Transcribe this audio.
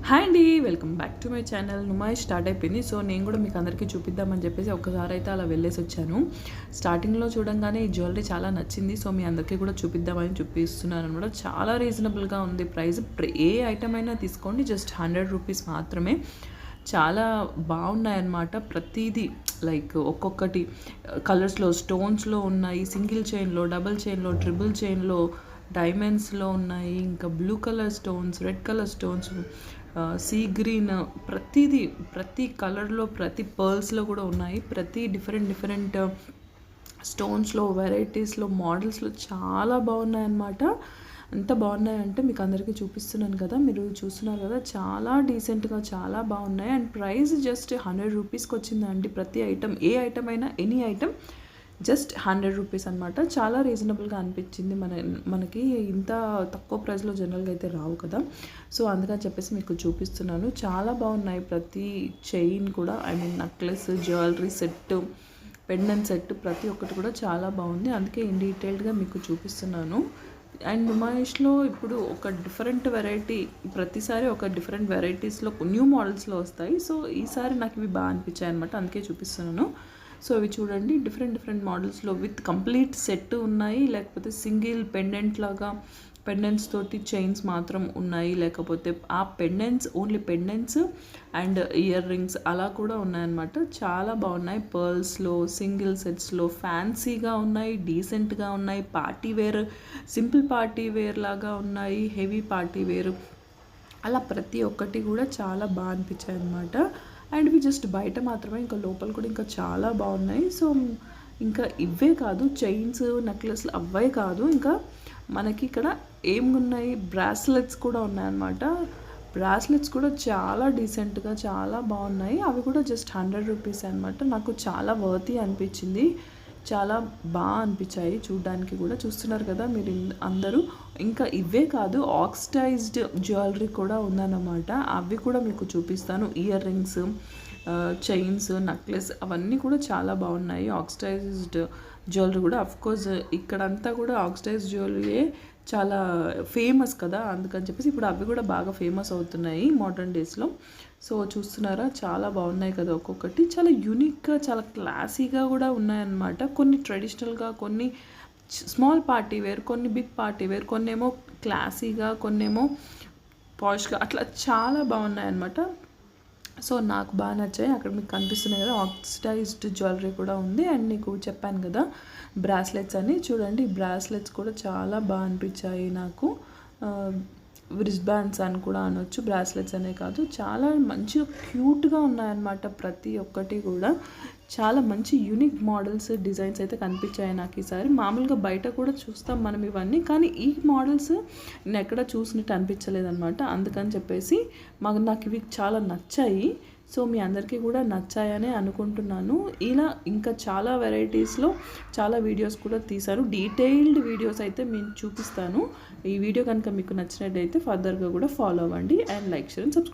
Hi అండి, welcome back to my channel. Numaish start అయిపోయింది. So నేను కూడా మీకు అందరికీ చూపిద్దామని చెప్పేసి ఒక్కసారి అయితే అలా వెళ్ళేసి వచ్చాను. స్టార్టింగ్లో చూడంగానే ఈ జ్యువెలరీ చాలా నచ్చింది. సో మీ అందరికీ కూడా చూపిద్దామని చూపిస్తున్నాను అనమాట. చాలా రీజనబుల్గా ఉంది ప్రైస్. ఏ ఐటమ్ అయినా తీసుకోండి, జస్ట్ 100 రూపీస్ మాత్రమే. చాలా బాగున్నాయన్నమాట. ప్రతిదీ లైక్ ఒక్కొక్కటి కలర్స్లో, స్టోన్స్లో ఉన్నాయి, సింగిల్ చైన్లో, డబుల్ చైన్లో, ట్రిపుల్ చైన్లో, డైమండ్స్లో ఉన్నాయి, ఇంకా blue colour stones, red colour stones, sea green, ప్రతి కలర్లో, ప్రతి పర్ల్స్లో కూడా ఉన్నాయి. ప్రతి డిఫరెంట్ స్టోన్స్లో, వెరైటీస్లో, మోడల్స్లో చాలా బాగున్నాయన్నమాట. ఎంత బాగున్నాయంటే మీకు అందరికీ చూపిస్తున్నాను కదా, మీరు చూస్తున్నారు కదా, చాలా డీసెంట్గా చాలా బాగున్నాయి. అండ్ ప్రైస్ జస్ట్ 100 రూపీస్కి వచ్చిందండి. ప్రతి ఐటమ్, ఏ ఐటమ్ అయినా, ఎనీ ఐటమ్ జస్ట్ 100 రూపీస్ అనమాట. చాలా రీజనబుల్గా అనిపించింది. మనకి ఇంత తక్కువ ప్రైస్లో జనరల్గా అయితే రావు కదా. సో అందుకని చెప్పేసి మీకు చూపిస్తున్నాను. చాలా బాగున్నాయి. ప్రతి చైన్ కూడా, necklace, jewellery set, pendant set, ప్రతి ఒక్కటి కూడా చాలా బాగుంది. అందుకే ఇన్ డీటెయిల్డ్గా మీకు చూపిస్తున్నాను. అండ్ నుమాయిష్లో ఇప్పుడు ఒక డిఫరెంట్ వెరైటీ, ప్రతిసారి ఒక డిఫరెంట్ వెరైటీస్లో న్యూ మోడల్స్లో వస్తాయి. సో ఈసారి నాకు ఇవి బాగా అనిపించాయి అనమాట, అందుకే చూపిస్తున్నాను. సో ఇవి చూడండి, డిఫరెంట్ మోడల్స్లో విత్ కంప్లీట్ సెట్ ఉన్నాయి, లేకపోతే సింగిల్ పెండెంట్ లాగా పెండెంట్స్ తోటి చైన్స్ మాత్రం ఉన్నాయి, లేకపోతే ఆ pendants only pendants and ear rings అలా కూడా ఉన్నాయన్నమాట. చాలా బాగున్నాయి. పర్ల్స్లో, సింగిల్ సెట్స్లో ఫ్యాన్సీగా ఉన్నాయి, డీసెంట్గా ఉన్నాయి, party wear, simple party wear లాగా ఉన్నాయి, హెవీ పార్టీ వేర్, అలా ప్రతి ఒక్కటి కూడా చాలా బాగా అనిపించాయి అన్నమాట. అండ్ ఇవి జస్ట్ బయట మాత్రమే, ఇంకా లోపల కూడా ఇంకా చాలా బాగున్నాయి. సో ఇంకా ఇవే కాదు, చైన్స్, నెక్లెస్లు అవే కాదు, ఇంకా మనకి ఇక్కడ ఏమున్నాయి, బ్రాస్లెట్స్ కూడా ఉన్నాయన్నమాట. బ్రాస్లెట్స్ కూడా చాలా డీసెంట్గా చాలా బాగున్నాయి. అవి కూడా జస్ట్ 100 రూపీస్ అనమాట. నాకు చాలా వర్తీ అనిపించింది. చాలా బాగా అనిపించాయి చూడ్డానికి కూడా. చూస్తున్నారు కదా మీరు అందరూ. ఇంకా ఇవే కాదు, ఆక్సిడైజ్డ్ జ్యువెలరీ కూడా ఉందన్నమాట. అవి కూడా మీకు చూపిస్తాను. ఇయర్ రింగ్స్, చైన్స్, నెక్లెస్, అవన్నీ కూడా చాలా బాగున్నాయి. ఆక్సిడైజ్డ్ జ్యువెలరీ కూడా, అఫ్కోర్స్ ఇక్కడంతా కూడా ఆక్సిడైజ్డ్ జ్యువెలరీయే చాలా ఫేమస్ కదా, అందుకని చెప్పేసి ఇప్పుడు అవి కూడా బాగా ఫేమస్ అవుతున్నాయి మోడర్న్ డేస్లో. సో చూస్తున్నారా, చాలా బాగున్నాయి కదా. ఒక్కొక్కటి చాలా యూనిక్గా, చాలా క్లాసీగా కూడా ఉన్నాయన్నమాట. కొన్ని ట్రెడిషనల్గా, కొన్ని స్మాల్ పార్టీ వేర్, కొన్ని బిగ్ పార్టీ వేర్, కొన్నేమో క్లాసీగా, కొన్నేమో పాష్గా, అట్లా చాలా బాగున్నాయన్నమాట. సో నాకు బాగా నచ్చాయి. అక్కడ మీకు కనిపిస్తున్నాయి కదా, ఆక్సిడైజ్డ్ జ్యువెలరీ కూడా ఉంది. అండ్ నీకు చెప్పాను కదా బ్రాస్లెట్స్ అని, చూడండి బ్రాస్లెట్స్ కూడా చాలా బాగా అనిపించాయి నాకు. రిస్ట్ బ్యాండ్స్ అని కూడా అనొచ్చు, బ్రాస్లెట్స్ అనే కాదు, చాలా మంచిగా క్యూట్గా ఉన్నాయన్నమాట. ప్రతి ఒక్కటి కూడా చాలా మంచి యూనిక్ మోడల్స్, డిజైన్స్ అయితే కనిపించాయి నాకు ఈసారి. మామూలుగా బయట కూడా చూస్తాం మనం ఇవన్నీ, కానీ ఈ మోడల్స్ నేను ఎక్కడ చూసినట్టు అనిపించలేదన్నమాట. అందుకని చెప్పేసి నాకు ఇవి చాలా నచ్చాయి. సో మీ అందరికీ కూడా నచ్చాయని అనుకుంటున్నాను. ఇలా ఇంకా చాలా వెరైటీస్లో చాలా వీడియోస్ కూడా తీశాను. డీటెయిల్డ్ వీడియోస్ అయితే నేను చూపిస్తాను. ఈ వీడియో కనుక మీకు నచ్చినట్టయితే ఫర్దర్గా కూడా ఫాలో అవ్వండి. And like, share and subscribe.